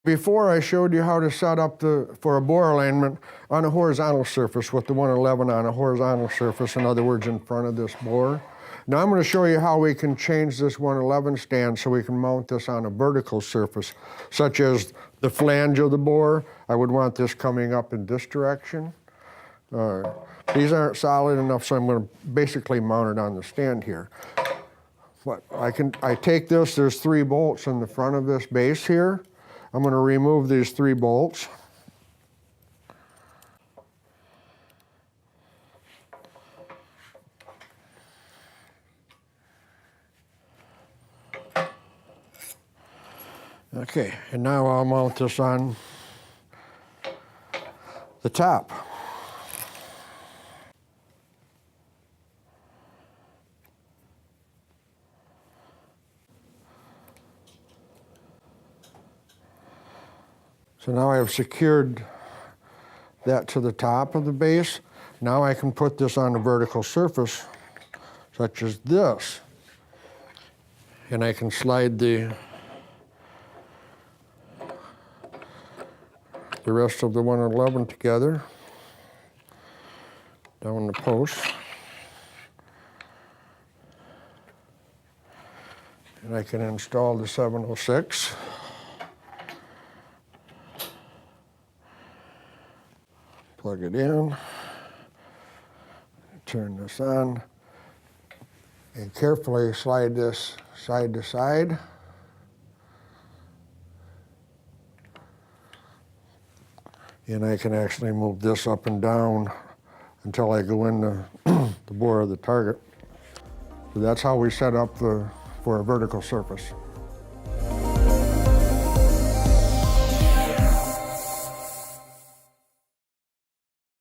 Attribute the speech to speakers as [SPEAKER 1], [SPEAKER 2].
[SPEAKER 1] Before I showed you how to set up for a bore alignment on a horizontal surface with the 111 on a horizontal surface, in other words, in front of this bore. Now I'm going to show you how we can change this 111 stand so we can mount this on a vertical surface, such as the flange of the bore. I would want this coming up in this direction. These aren't solid enough, so I'm going to basically mount it on the stand here. But I take this, there's 3 bolts in the front of this base here. I'm going to remove these 3 bolts. Okay, and now I'll mount this on the top. So now I have secured that to the top of the base. Now I can put this on a vertical surface, such as this. And I can slide the rest of the 111 together down the post. And I can install the 706. Plug it in, turn this on, and carefully slide this side to side. And I can actually move this up and down until I go in the bore of the target. So that's how we set up for a vertical surface.